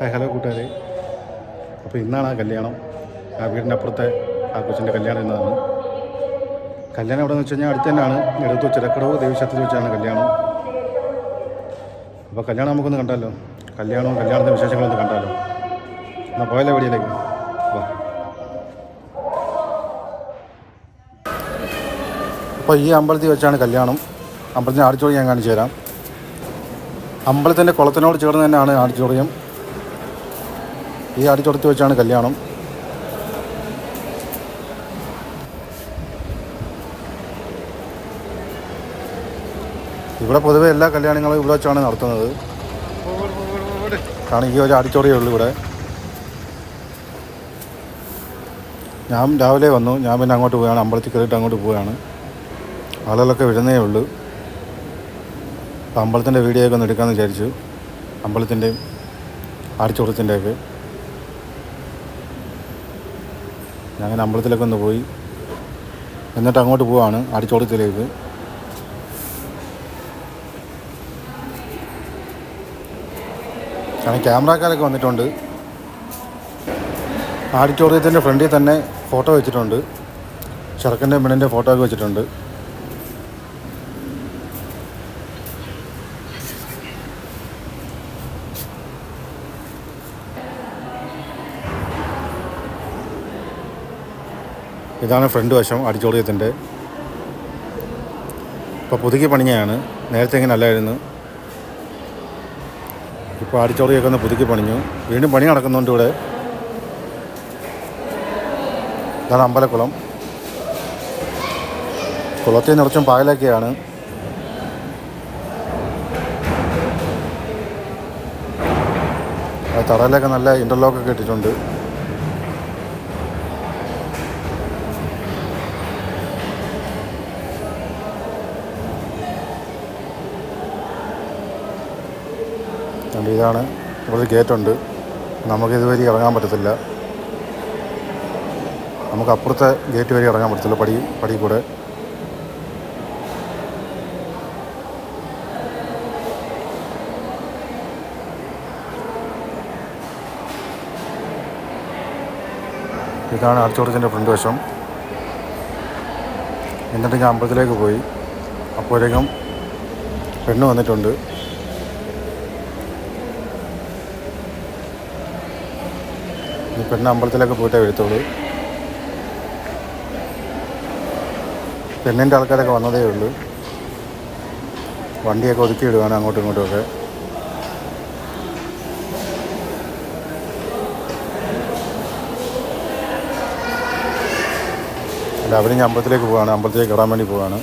Hi hello കൂട്ടുകാരെ. അപ്പോൾ ഇന്നാണ് ആ കല്യാണം. ആ വീടിൻ്റെ അപ്പുറത്തെ ആ കൊച്ചിൻ്റെ കല്യാണം ഇന്നാണ്. കല്യാണം എവിടെയെന്ന് വെച്ച് കഴിഞ്ഞാൽ അടുത്ത് തന്നെയാണ്. നെടുത്തു ചിറക്കടവ് ദേവീക്ഷേത്രത്തിൽ വെച്ചാണ് കല്യാണം. അപ്പോൾ കല്യാണം നമുക്കൊന്ന് കണ്ടാലോ. കല്യാണത്തിൻ്റെ വിശേഷങ്ങളൊന്ന് കണ്ടാലോ. എന്നാൽ പോയാലോ വീടിലേക്ക്. വാ. അപ്പോൾ ഈ അമ്പലത്തിൽ വെച്ചാണ് കല്യാണം. അമ്പലത്തിൻ്റെ ആഡിറ്റോറിയം ഞാൻ കാണിച്ചു തരാം. അമ്പലത്തിൻ്റെ കുളത്തിനോട് ചേർന്ന് തന്നെയാണ് ആഡിറ്റോറിയം. ഈ ആഡിറ്റോറിയത്തിൽ വെച്ചാണ് കല്യാണം. ഇവിടെ പൊതുവെ എല്ലാ കല്യാണങ്ങളും ഇവിടെ വെച്ചാണ് നടത്തുന്നത്. കാരണം ഈ ഒരു ആഡിറ്റോറിയം ഉള്ളൂ ഇവിടെ. ഞാൻ രാവിലെ വന്നു. ഞാൻ പിന്നെ അങ്ങോട്ട് പോവുകയാണ്. അമ്പലത്തിൽ കയറിയിട്ട് അങ്ങോട്ട് പോവുകയാണ്. ആളുകളൊക്കെ വരുന്നേ ഉള്ളൂ. അപ്പോൾ അമ്പലത്തിൻ്റെ വീഡിയോ ഒക്കെ ഒന്ന് എടുക്കാമെന്ന് വിചാരിച്ചു. അമ്പലത്തിൻ്റെയും ആഡിറ്റോറിയത്തിൻ്റെയൊക്കെ. ഞാൻ അമ്പലത്തിലൊക്കെ ഒന്ന് പോയി എന്നിട്ട് അങ്ങോട്ട് പോവാണ് ആഡിറ്റോറിയത്തിലേക്ക്. കാരണം ക്യാമറക്കാരൊക്കെ വന്നിട്ടുണ്ട്. ആഡിറ്റോറിയത്തിൻ്റെ ഫ്രണ്ടിൽ തന്നെ ഫോട്ടോ വെച്ചിട്ടുണ്ട്. ചെറുക്കൻ്റെ പെണ്ണിൻ്റെ ഫോട്ടോ ഒക്കെ വെച്ചിട്ടുണ്ട്. ഇതാണ് ഫ്രണ്ട് വശം ആഡിറ്റോറിയത്തിൻ്റെ. ഇപ്പോൾ പുതുക്കി പണിഞ്ഞതാണ്. നേരത്തെ ഇങ്ങനെ അല്ലായിരുന്നു. ഇപ്പോൾ ആഡിറ്റോറിയമൊക്കെ ഒന്ന് പുതുക്കി പണിഞ്ഞു. വീണ്ടും പണി നടക്കുന്നുണ്ട് ഇവിടെ. ഇതാണ് അമ്പലക്കുളം. കുളത്തിൽ നിറച്ചും പായലൊക്കെയാണ്. തറയിലൊക്കെ നല്ല ഇൻ്റർലോക്കൊക്കെ ഇട്ടിട്ടുണ്ട്. ഇതാണ് ഇവിടെ ഗേറ്റുണ്ട്. നമുക്കിതുവരെ ഇറങ്ങാൻ പറ്റത്തില്ല. നമുക്ക് അപ്പുറത്തെ ഗേറ്റ് വരെ ഇറങ്ങാൻ പറ്റത്തില്ല. പടി കൂടെ. ഇതാണ് ആഡിറ്റോറിയത്തിൻ്റെ ഫ്രണ്ട് വശം. എന്നിട്ട് ഞാൻ അമ്പലത്തിലേക്ക് പോയി. അപ്പോഴേക്കും പെണ്ണ് വന്നിട്ടുണ്ട്. ഈ പെണ്ണ് അമ്പലത്തിലൊക്കെ പോയിട്ടേ വരുത്തുള്ളൂ. പെണ്ണിൻ്റെ ആൾക്കാരൊക്കെ വന്നതേ ഉള്ളൂ. വണ്ടിയൊക്കെ ഒതുക്കിയിടുകയാണ് അങ്ങോട്ടും ഇങ്ങോട്ടുമൊക്കെ. അല്ല, അവർ ഞാൻ അമ്പലത്തിലേക്ക് പോവുകയാണ്. അമ്പലത്തിലേക്ക് കയറാൻ വേണ്ടി പോവുകയാണ്.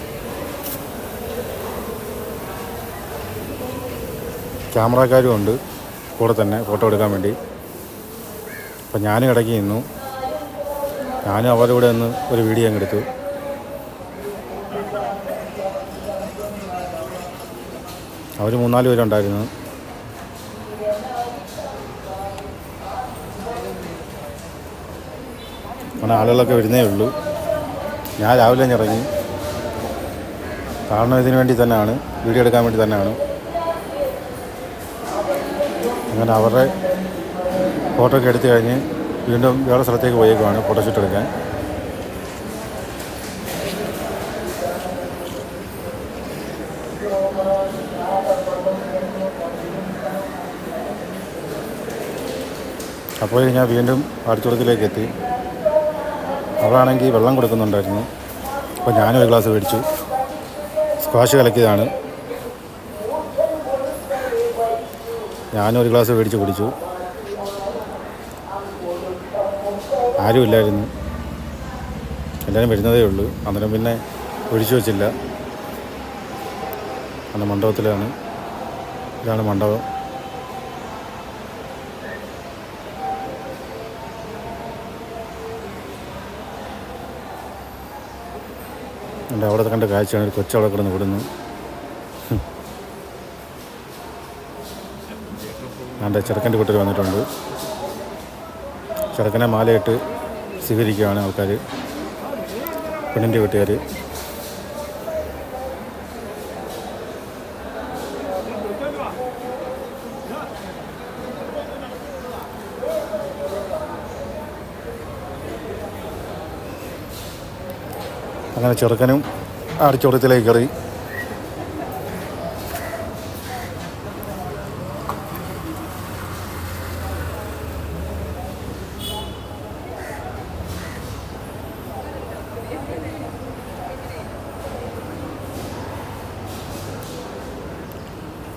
ക്യാമറക്കാരും ഉണ്ട് കൂടെ തന്നെ ഫോട്ടോ എടുക്കാൻ വേണ്ടി. അപ്പം ഞാനും ഇടയ്ക്ക് നിന്നു. ഞാനും അവരുടെ കൂടെ ഒന്ന് ഒരു വീഡിയോ അങ്ങ് എടുത്തു. അവർ 3-4 പേരുണ്ടായിരുന്നു. അങ്ങനെ ആളുകളൊക്കെ വരുന്നേ ഉള്ളൂ. ഞാൻ രാവിലെ ഇറങ്ങി. കാരണം ഇതിനു വേണ്ടി തന്നെയാണ്, വീഡിയോ എടുക്കാൻ വേണ്ടി തന്നെയാണ്. അങ്ങനെ അവരുടെ ഫോട്ടോ ഒക്കെ എടുത്തു കഴിഞ്ഞ് വീണ്ടും വേറെ സ്ഥലത്തേക്ക് പോയേക്കുവാണ് ഫോട്ടോഷൂട്ട് എടുക്കാൻ. അപ്പോൾ ഞാൻ വീണ്ടും ആഡിറ്റോറിയത്തിലേക്ക് എത്തി. അവിടാണെങ്കിൽ വെള്ളം കൊടുക്കുന്നുണ്ടായിരുന്നു. അപ്പോൾ ഞാനും ഒരു ഗ്ലാസ് മേടിച്ചു. സ്ക്വാഷ് കലക്കിയതാണ്. ഞാനും ഒരു ഗ്ലാസ് മേടിച്ച് കുടിച്ചു. ആരുമില്ലായിരുന്നു. എല്ലാവരും വരുന്നതേ ഉള്ളൂ. അന്നേരം പിന്നെ ഒഴിച്ചു വച്ചില്ല. അന്ന് മണ്ഡപത്തിലാണ്. ഇതാണ് മണ്ഡപം. എൻ്റെ അവിടെ കണ്ട കാഴ്ചയാണ്. ഒരു കൊച്ചവിടെ കിടന്ന് വിടുന്നു. എൻ്റെ ചെറുക്കൻ്റെ വീട്ടിൽ വന്നിട്ടുണ്ട്. ചെറുക്കനെ മാലയിട്ട് സ്വീകരിക്കുകയാണ് ആൾക്കാർ, പെണ്ണിൻ്റെ വീട്ടുകാർ. അങ്ങനെ ചെറുക്കനും അടിച്ചോടത്തിലേക്ക് കയറി.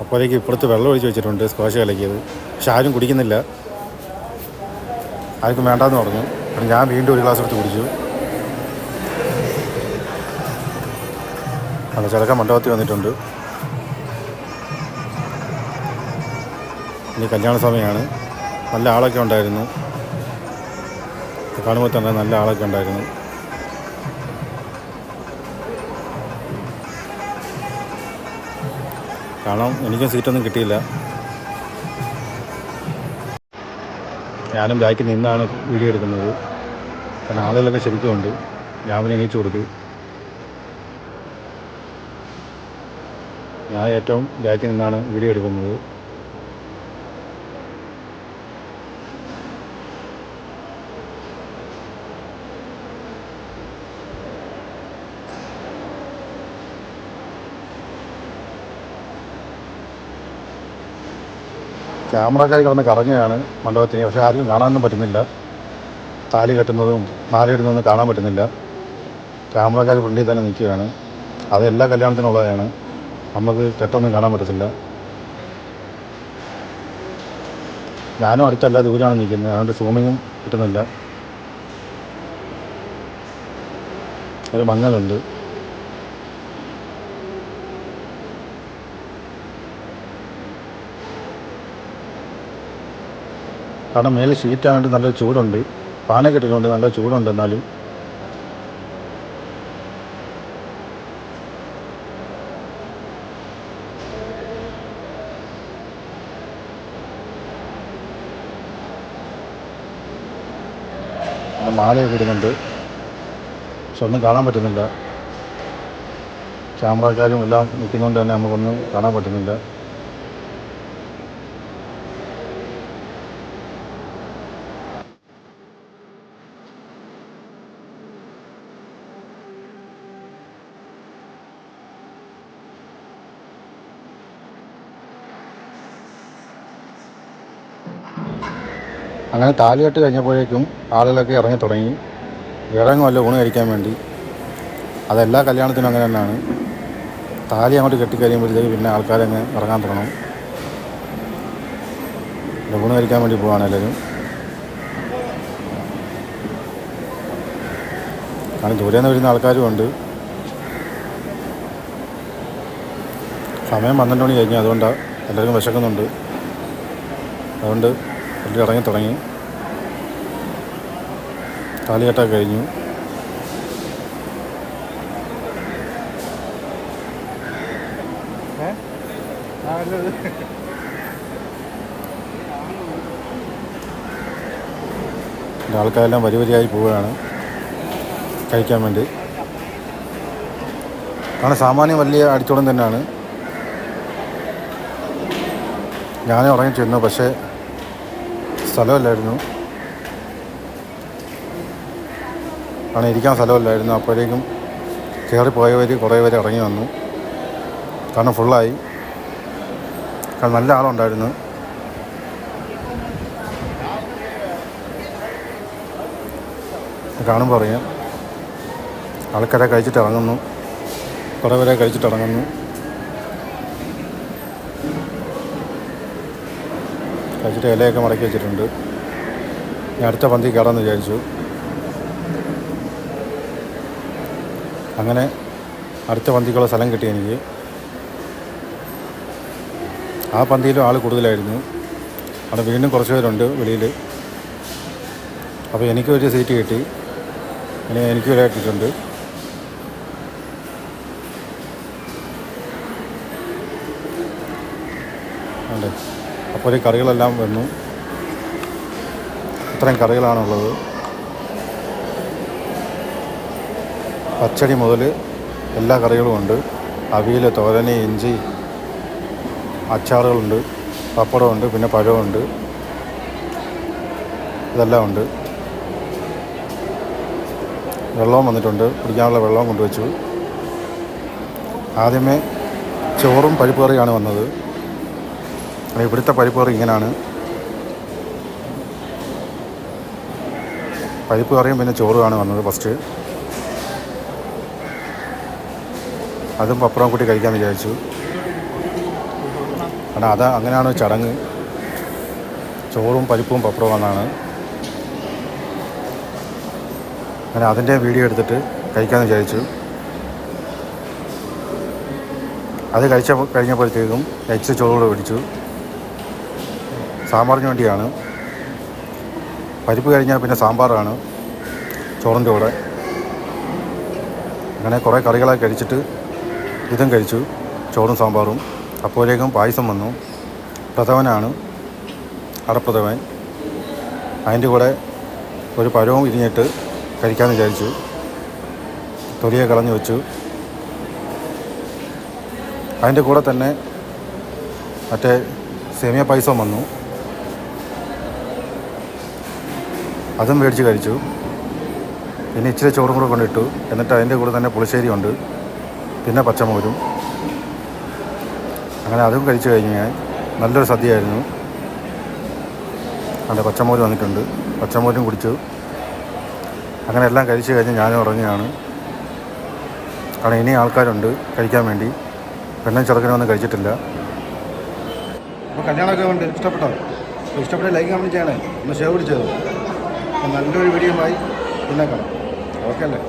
അപ്പോഴേക്ക് ഇപ്പുറത്ത് വെള്ളം ഒഴിച്ച് വെച്ചിട്ടുണ്ട് സ്ക്വാഷ് കലക്കിയത്. പക്ഷെ ആരും കുടിക്കുന്നില്ല, ആർക്കും വേണ്ടാന്ന് പറഞ്ഞു. ഞാൻ വീണ്ടും ഒരു ഗ്ലാസ് എടുത്ത് കുടിച്ചു. അത് ചെറുക്കൻ മണ്ഡപത്തിൽ വന്നിട്ടുണ്ട്. ഇനി കല്യാണ സമയമാണ്. നല്ല ആളൊക്കെ ഉണ്ടായിരുന്നു, കാണുമ്പോൾ തന്നെ നല്ല ആളൊക്കെ ഉണ്ടായിരുന്നു. കാരണം എനിക്കും സീറ്റൊന്നും കിട്ടിയില്ല. ഞാനും ബാക്കിൽ നിന്നാണ് വീഡിയോ എടുക്കുന്നത്. കാരണം ആളുകളൊക്കെ ശരിക്കും ഉണ്ട്. ഞാൻ പിന്നെ എണീച്ചു കൊടുത്തു. ഞാൻ ഏറ്റവും ബാക്കിൽ നിന്നാണ് വീഡിയോ എടുക്കുന്നത്. ക്യാമറക്കാർ കിടന്ന് കറങ്ങുകയാണ് മണ്ഡപത്തിന്. പക്ഷെ ആർക്കും കാണാനൊന്നും പറ്റുന്നില്ല. താലി കെട്ടുന്നതും മാലയിടുന്നതൊന്നും കാണാൻ പറ്റുന്നില്ല. ക്യാമറക്കാർ ഫ്രണ്ടിൽ തന്നെ നിൽക്കുകയാണ്. അത് എല്ലാ കല്യാണത്തിനുള്ളതാണ്. നമുക്ക് തെറ്റൊന്നും കാണാൻ പറ്റത്തില്ല. ഞാനും അടുത്തല്ല, ദൂരമാണ് നിൽക്കുന്നത്. അതുകൊണ്ട് സൂമിങ്ങും കിട്ടുന്നില്ല. ഒരു മങ്ങലുണ്ട്. കാരണം മേലെ ഷീറ്റായിട്ട് നല്ല ചൂടുണ്ട്. ഫാനൊക്കെ ഇട്ടിട്ടുണ്ട്, നല്ല ചൂടുണ്ട്. എന്നാലും മാലയൊക്കെ ഇടുന്നുണ്ട്. പക്ഷെ ഒന്നും കാണാൻ പറ്റുന്നില്ല. ക്യാമറക്കാരും എല്ലാം നിൽക്കുന്നതുകൊണ്ട് തന്നെ നമുക്കൊന്നും കാണാൻ പറ്റുന്നില്ല. അങ്ങനെ താലികെട്ട് കഴിഞ്ഞപ്പോഴേക്കും ആളുകളൊക്കെ ഇറങ്ങി തുടങ്ങി. ഇറങ്ങുമല്ലോ ഊണ് കഴിക്കാൻ വേണ്ടി. അതെല്ലാ കല്യാണത്തിനും അങ്ങനെ തന്നെയാണ്. താലി അങ്ങോട്ട് കെട്ടിക്കഴിയുമ്പോഴത്തേക്ക് പിന്നെ ആൾക്കാരങ്ങ് ഇറങ്ങാൻ തുടങ്ങും. ഊണ് കഴിക്കാൻ വേണ്ടി പോവാണ് എല്ലാവരും. കാരണം ദൂരെ നിന്ന് വരുന്ന ആൾക്കാരും ഉണ്ട്. സമയം 12 മണി കഴിഞ്ഞു. അതുകൊണ്ടാണ് എല്ലാവർക്കും വിശക്കുന്നുണ്ട്. അതുകൊണ്ട് എല്ലാവരും ഇറങ്ങി തുടങ്ങി. താലി കെട്ടൊക്കെ കഴിഞ്ഞു. ആൾക്കാരെല്ലാം വരിവരിയായി പോവുകയാണ് കഴിക്കാൻ വേണ്ടി. കാരണം സാമാന്യം വലിയ അടിച്ചോളം തന്നെയാണ്. ഞാനും ഇറങ്ങി ചെന്നു, പക്ഷേ സ്ഥലമില്ലായിരുന്നു. കാരണം ഇരിക്കാൻ സ്ഥലമില്ലായിരുന്നു. അപ്പോഴേക്കും കയറിപ്പോയവർ കുറേ പേര് ഇറങ്ങി വന്നു. കാരണം ഫുള്ളായി. കാരണം നല്ല ആളുണ്ടായിരുന്നു. കാണുമ്പോൾ അറിയാം. ആൾക്കാരെ കഴിച്ചിട്ട് ഇറങ്ങുന്നു, കുറേ പേരെ കഴിച്ചിട്ട് ഇറങ്ങുന്നു. കഴിച്ചിട്ട് ഇലയൊക്കെ മടക്കി വെച്ചിട്ടുണ്ട്. ഞാൻ അടുത്ത പന്തി കയറാമെന്ന് വിചാരിച്ചു. അങ്ങനെ അടുത്ത പന്തിക്കുള്ള സ്ഥലം കിട്ടി എനിക്ക്. ആ പന്തിയിലും ആൾ കൂടുതലായിരുന്നു. അവിടെ വീണ്ടും കുറച്ച് പേരുണ്ട് വെളിയിൽ. അപ്പോൾ എനിക്ക് ഒരു സീറ്റ് കിട്ടി. എനിക്ക് വില കിട്ടിയിട്ടുണ്ട്. ഉണ്ട്. അപ്പോൾ ഈ കറികളെല്ലാം വന്നു. ഇത്രയും കറികളാണുള്ളത്. പച്ചടി മുതൽ എല്ലാ കറികളും ഉണ്ട്. അവിയൽ, തോരൻ, ഇഞ്ചി, അച്ചാറുകളുണ്ട്, പപ്പടമുണ്ട്, പിന്നെ പഴമുണ്ട്. ഇതെല്ലാം ഉണ്ട്. വെള്ളവും വന്നിട്ടുണ്ട്, കുടിക്കാനുള്ള വെള്ളവും കൊണ്ടുവച്ചു. ആദ്യമേ ചോറും പരിപ്പ് കറിയാണ് വന്നത്. ഇവിടുത്തെ പരിപ്പ് കറി ഇങ്ങനെയാണ്. പരിപ്പ് കറിയും പിന്നെ ചോറുമാണ് വന്നത് ഫസ്റ്റ്. അതും പപ്പടവും കൂട്ടി കഴിക്കാമെന്ന് വിചാരിച്ചു. കാരണം അങ്ങനെയാണ് ചടങ്ങ്. ചോറും പരിപ്പും പപ്പടവും എന്നാണ്. അങ്ങനെ അതിൻ്റെ വീഡിയോ എടുത്തിട്ട് കഴിക്കാമെന്ന് വിചാരിച്ചു. അത് കഴിഞ്ഞപ്പോഴത്തേക്കും എക്സ് ചോറ് പിടിച്ചു. സാമ്പാറിന് വേണ്ടിയാണ്. പരിപ്പ് കഴിഞ്ഞാൽ പിന്നെ സാമ്പാറാണ് ചോറിൻ്റെ കൂടെ. അങ്ങനെ കുറേ കറികളൊക്കെ കഴിച്ചിട്ട് ഇതും കഴിച്ചു, ചോറും സാമ്പാറും. അപ്പോഴേക്കും പായസം വന്നു. പ്രഥമനാണ്, അടപ്രഥമൻ. അതിൻ്റെ കൂടെ ഒരു പഴവും ഇരിഞ്ഞിട്ട് കഴിക്കാമെന്ന് വിചാരിച്ചു. തൊലിയെ കളഞ്ഞു വെച്ചു. അതിൻ്റെ കൂടെ തന്നെ മറ്റേ സേമിയ പായസം വന്നു, അതും മേടിച്ച് കഴിച്ചു. പിന്നെ ഇച്ചിരി ചോറും കൂടെ കൊണ്ടിട്ടു. എന്നിട്ട് അതിൻ്റെ കൂടെ തന്നെ പുളിശ്ശേരി ഉണ്ട്, പിന്നെ പച്ചമോരും. അങ്ങനെ അതും കഴിച്ചു കഴിഞ്ഞാൽ നല്ലൊരു സദ്യയായിരുന്നു. അതിൻ്റെ പച്ചമോര് വന്നിട്ടുണ്ട്, പച്ചമോരും കുടിച്ചു. അങ്ങനെ എല്ലാം കഴിച്ച് കഴിഞ്ഞ് ഞാനും ഉറങ്ങുകയാണ്. കാരണം ഇനി ആൾക്കാരുണ്ട് കഴിക്കാൻ വേണ്ടി. പെണ്ണും ചെറുക്കനൊന്നും കഴിച്ചിട്ടില്ല. അപ്പോൾ കല്യാണമൊക്കെ ഉണ്ട്. ഇഷ്ടപ്പെട്ടോ? ഇഷ്ടപ്പെട്ട ലൈക്ക് കമൻറ്റ് ചെയ്യണേ, ഒന്ന് ഷെയർ ചെയ്തോ. നല്ലൊരു വീഡിയോയുമായി പിന്നെ കാണാം. ഓക്കെ അല്ലേ?